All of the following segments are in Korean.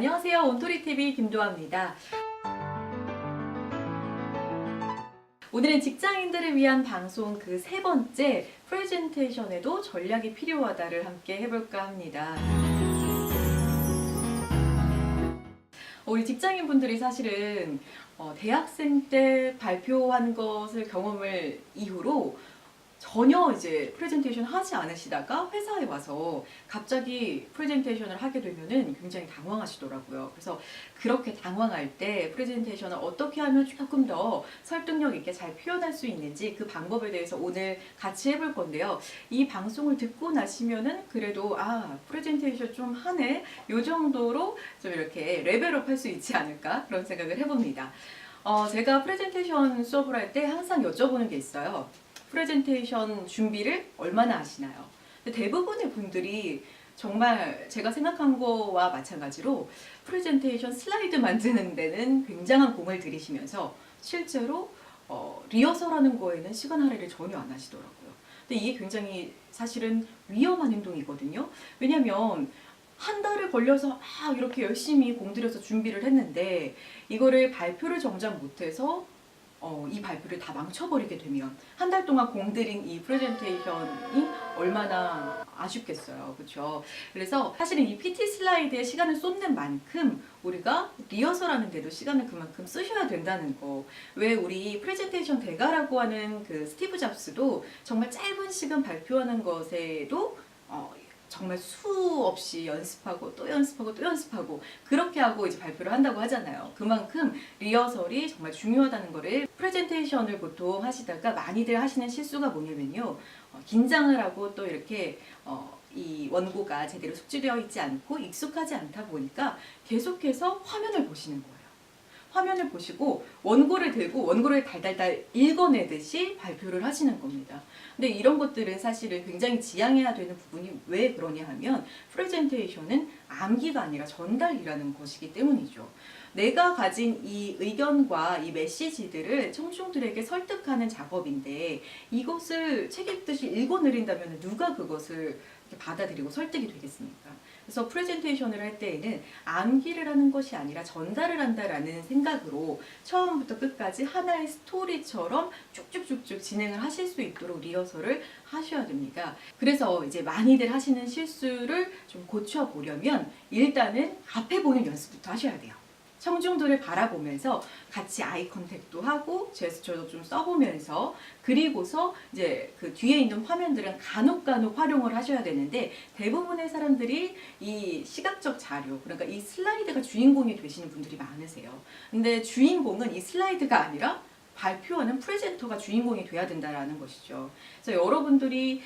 안녕하세요. 온토리TV 김도아입니다. 오늘은 직장인들을 위한 방송 그 세 번째 프레젠테이션에도 전략이 필요하다를 함께 해볼까 합니다. 우리 직장인분들이 사실은 대학생 때 발표한 것을 경험을 이후로 전혀 이제 프레젠테이션 하지 않으시다가 회사에 와서 갑자기 프레젠테이션을 하게 되면은 굉장히 당황하시더라고요. 그래서 그렇게 당황할 때 프레젠테이션을 어떻게 하면 조금 더 설득력 있게 잘 표현할 수 있는지 그 방법에 대해서 오늘 같이 해볼 건데요. 이 방송을 듣고 나시면은 그래도 프레젠테이션 좀 하네 요 정도로 좀 이렇게 레벨업 할 수 있지 않을까 그런 생각을 해봅니다. 제가 프레젠테이션 수업을 할 때 항상 여쭤보는 게 있어요. 프레젠테이션 준비를 얼마나 하시나요? 대부분의 분들이 정말 제가 생각한 거와 마찬가지로 프레젠테이션 슬라이드 만드는 데는 굉장한 공을 들이시면서 실제로 리허설하는 거에는 시간 할애를 전혀 안 하시더라고요. 근데 이게 굉장히 사실은 위험한 행동이거든요. 왜냐면 한 달을 걸려서 막 이렇게 열심히 공들여서 준비를 했는데 이거를 발표를 정작 못해서 이 발표를 다 망쳐버리게 되면 한 달 동안 공들인 이 프레젠테이션이 얼마나 아쉽겠어요. 그렇죠? 그래서 사실은 이 PT 슬라이드에 시간을 쏟는 만큼 우리가 리허설하는 데도 시간을 그만큼 쓰셔야 된다는 거. 왜 우리 프레젠테이션 대가라고 하는 그 스티브 잡스도 정말 짧은 시간 발표하는 것에도 정말 수없이 연습하고 또 연습하고 또 연습하고 그렇게 하고 이제 발표를 한다고 하잖아요. 그만큼 리허설이 정말 중요하다는 거를 프레젠테이션을 보통 하시다가 많이들 하시는 실수가 뭐냐면요. 긴장을 하고 또 이렇게 이 원고가 제대로 숙지되어 있지 않고 익숙하지 않다 보니까 계속해서 화면을 보시는 거예요. 화면을 보시고 원고를 들고 원고를 달달달 읽어내듯이 발표를 하시는 겁니다. 근데 이런 것들은 사실은 굉장히 지양해야 되는 부분이 왜 그러냐 하면 프레젠테이션은 암기가 아니라 전달이라는 것이기 때문이죠. 내가 가진 이 의견과 이 메시지들을 청중들에게 설득하는 작업인데 이것을 책 읽듯이 읽어내린다면 누가 그것을 받아들이고 설득이 되겠습니까? 그래서 프레젠테이션을 할 때에는 암기를 하는 것이 아니라 전달을 한다라는 생각으로 처음부터 끝까지 하나의 스토리처럼 쭉쭉쭉쭉 진행을 하실 수 있도록 리허설을 하셔야 됩니다. 그래서 이제 많이들 하시는 실수를 좀 고쳐보려면 일단은 앞에 보는 연습부터 하셔야 돼요. 청중들을 바라보면서 같이 아이 컨택도 하고 제스처도 좀 써보면서 그리고서 이제 그 뒤에 있는 화면들은 간혹 활용을 하셔야 되는데 대부분의 사람들이 이 시각적 자료 그러니까 이 슬라이드가 주인공이 되시는 분들이 많으세요. 근데 주인공은 이 슬라이드가 아니라 발표하는 프레젠터가 주인공이 돼야 된다는 것이죠. 그래서 여러분들이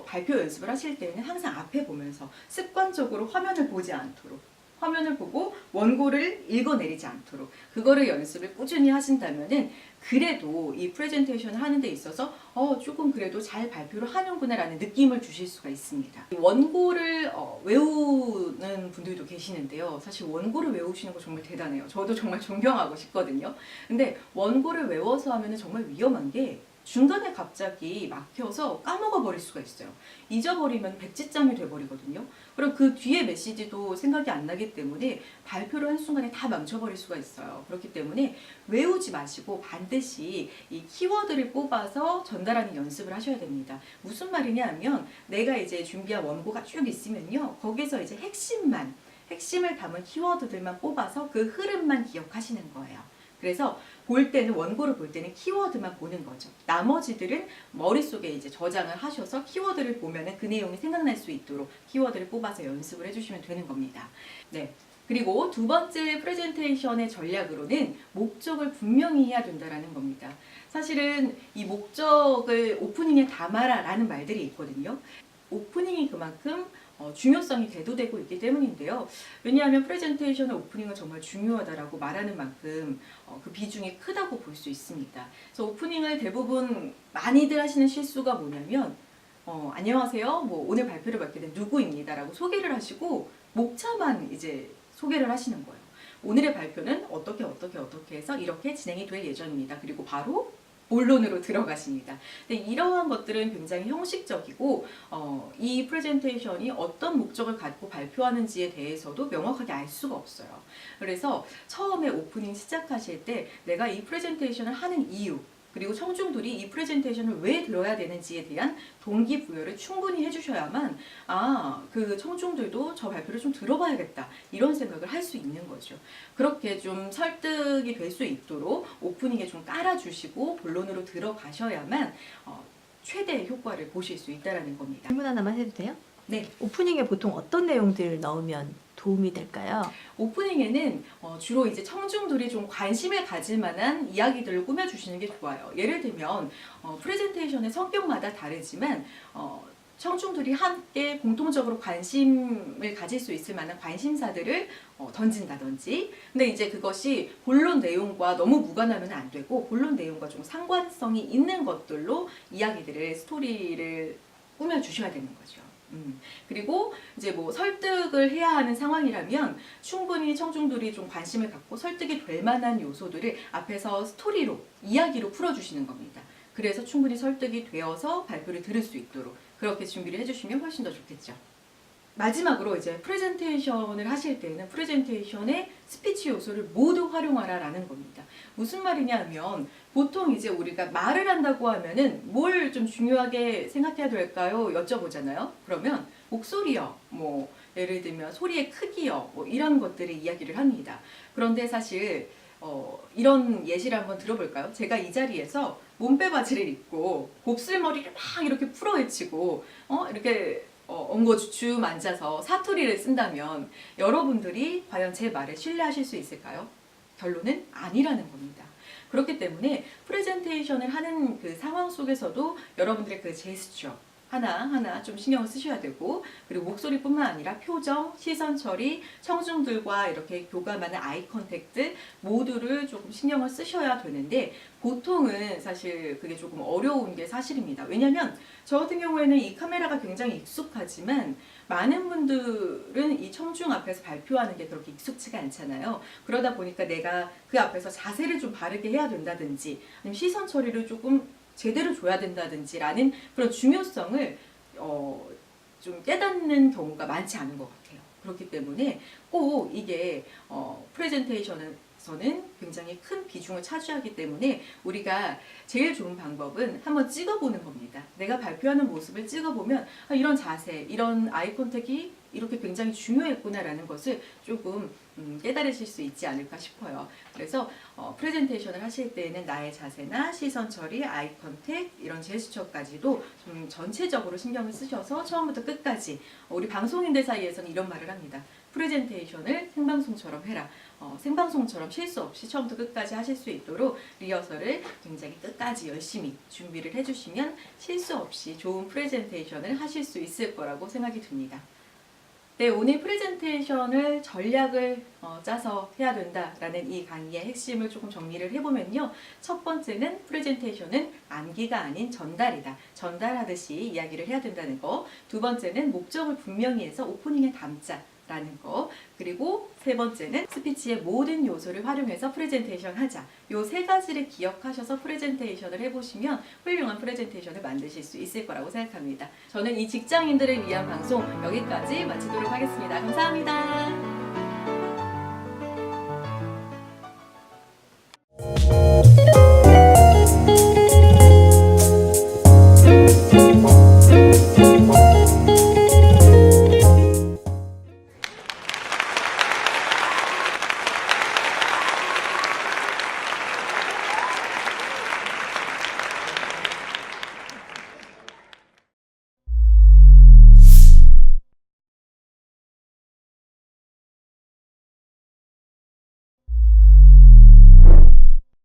발표 연습을 하실 때는 항상 앞에 보면서 습관적으로 화면을 보지 않도록 화면을 보고 원고를 읽어내리지 않도록 그거를 연습을 꾸준히 하신다면은 그래도 이 프레젠테이션을 하는 데 있어서 조금 그래도 잘 발표를 하는구나 라는 느낌을 주실 수가 있습니다. 원고를 외우는 분들도 계시는데요. 사실 원고를 외우시는 거 정말 대단해요. 저도 정말 존경하고 싶거든요. 근데 원고를 외워서 하면은 정말 위험한 게 중간에 갑자기 막혀서 까먹어 버릴 수가 있어요. 잊어버리면 백지장이 돼버리거든요. 그럼 그 뒤에 메시지도 생각이 안 나기 때문에 발표를 한 순간에 다 망쳐버릴 수가 있어요. 그렇기 때문에 외우지 마시고 반드시 이 키워드를 뽑아서 전달하는 연습을 하셔야 됩니다. 무슨 말이냐 하면 내가 이제 준비한 원고가 쭉 있으면요. 거기서 이제 핵심을 담은 키워드들만 뽑아서 그 흐름만 기억하시는 거예요. 그래서 볼 때는 원고를 볼 때는 키워드만 보는 거죠. 나머지들은 머릿속에 이제 저장을 하셔서 키워드를 보면은 그 내용이 생각날 수 있도록 키워드를 뽑아서 연습을 해주시면 되는 겁니다. 네. 그리고 두 번째 프레젠테이션의 전략으로는 목적을 분명히 해야 된다는 겁니다. 사실은 이 목적을 오프닝에 담아라 라는 말들이 있거든요. 오프닝이 그만큼 중요성이 대두되고 있기 때문인데요. 왜냐하면 프레젠테이션의 오프닝은 정말 중요하다라고 말하는 만큼 그 비중이 크다고 볼 수 있습니다. 그래서 오프닝을 대부분 많이들 하시는 실수가 뭐냐면 안녕하세요. 오늘 발표를 맡게 된 누구입니다라고 소개를 하시고 목차만 이제 소개를 하시는 거예요. 오늘의 발표는 어떻게 해서 이렇게 진행이 될 예정입니다. 그리고 바로 본론으로 들어가십니다. 근데 이러한 것들은 굉장히 형식적이고 이 프레젠테이션이 어떤 목적을 갖고 발표하는지에 대해서도 명확하게 알 수가 없어요. 그래서 처음에 오프닝 시작하실 때 내가 이 프레젠테이션을 하는 이유, 그리고 청중들이 이 프레젠테이션을 왜 들어야 되는지에 대한 동기부여를 충분히 해주셔야만 그 청중들도 저 발표를 좀 들어봐야겠다 이런 생각을 할 수 있는 거죠. 그렇게 좀 설득이 될 수 있도록 오프닝에 좀 깔아주시고 본론으로 들어가셔야만 최대의 효과를 보실 수 있다는 겁니다. 질문 하나만 해도 돼요? 네. 오프닝에 보통 어떤 내용들을 넣으면 도움이 될까요? 오프닝에는 주로 이제 청중들이 좀 관심을 가질 만한 이야기들을 꾸며주시는 게 좋아요. 예를 들면 프레젠테이션의 성격마다 다르지만 청중들이 함께 공통적으로 관심을 가질 수 있을 만한 관심사들을 던진다든지, 근데 이제 그것이 본론 내용과 너무 무관하면 안 되고 본론 내용과 좀 상관성이 있는 것들로 이야기들을 스토리를 꾸며주셔야 되는 거죠. 그리고 이제 뭐 설득을 해야 하는 상황이라면 충분히 청중들이 좀 관심을 갖고 설득이 될 만한 요소들을 앞에서 스토리로, 이야기로 풀어주시는 겁니다. 그래서 충분히 설득이 되어서 발표를 들을 수 있도록 그렇게 준비를 해주시면 훨씬 더 좋겠죠. 마지막으로 이제 프레젠테이션을 하실 때는 프레젠테이션의 스피치 요소를 모두 활용하라라는 겁니다. 무슨 말이냐면 보통 이제 우리가 말을 한다고 하면은 뭘 좀 중요하게 생각해야 될까요? 여쭤보잖아요. 그러면 목소리요, 뭐 예를 들면 소리의 크기요, 뭐 이런 것들을 이야기를 합니다. 그런데 사실 이런 예시를 한번 들어볼까요? 제가 이 자리에서 몸빼바지를 입고 곱슬머리를 막 이렇게 풀어헤치고 이렇게 엉거주춤 앉아서 사투리를 쓴다면 여러분들이 과연 제 말을 신뢰하실 수 있을까요? 결론은 아니라는 겁니다. 그렇기 때문에 프레젠테이션을 하는 그 상황 속에서도 여러분들의 그 제스처 하나하나 좀 신경을 쓰셔야 되고, 그리고 목소리뿐만 아니라 표정, 시선 처리, 청중들과 이렇게 교감하는 아이 컨택트 모두를 조금 신경을 쓰셔야 되는데 보통은 사실 그게 조금 어려운 게 사실입니다. 왜냐면 저 같은 경우에는 이 카메라가 굉장히 익숙하지만 많은 분들은 이 청중 앞에서 발표하는 게 그렇게 익숙치가 않잖아요. 그러다 보니까 내가 그 앞에서 자세를 좀 바르게 해야 된다든지 아니면 시선 처리를 조금 제대로 줘야 된다든지 라는 그런 중요성을 좀 깨닫는 경우가 많지 않은 것 같아요. 그렇기 때문에 꼭 이게 프레젠테이션에서는 굉장히 큰 비중을 차지하기 때문에 우리가 제일 좋은 방법은 한번 찍어보는 겁니다. 내가 발표하는 모습을 찍어보면 이런 자세, 이런 아이 컨택이 이렇게 굉장히 중요했구나라는 것을 조금 깨달으실 수 있지 않을까 싶어요. 그래서 프레젠테이션을 하실 때에는 나의 자세나 시선 처리, 아이 컨택, 이런 제스처까지도 좀 전체적으로 신경을 쓰셔서 처음부터 끝까지 우리 방송인들 사이에서는 이런 말을 합니다. 프레젠테이션을 생방송처럼 해라. 생방송처럼 실수 없이 처음부터 끝까지 하실 수 있도록 리허설을 굉장히 끝까지 열심히 준비를 해주시면 실수 없이 좋은 프레젠테이션을 하실 수 있을 거라고 생각이 듭니다. 네, 오늘 프레젠테이션을 전략을 짜서 해야 된다라는 이 강의의 핵심을 조금 정리를 해보면요. 첫 번째는 프레젠테이션은 암기가 아닌 전달이다. 전달하듯이 이야기를 해야 된다는 거. 두 번째는 목적을 분명히 해서 오프닝에 담자라는 거. 그리고 세 번째는 스피치의 모든 요소를 활용해서 프레젠테이션 하자. 요 세 가지를 기억하셔서 프레젠테이션을 해보시면 훌륭한 프레젠테이션을 만드실 수 있을 거라고 생각합니다. 저는 이 직장인들을 위한 방송 여기까지 마치도록 하겠습니다. 감사합니다.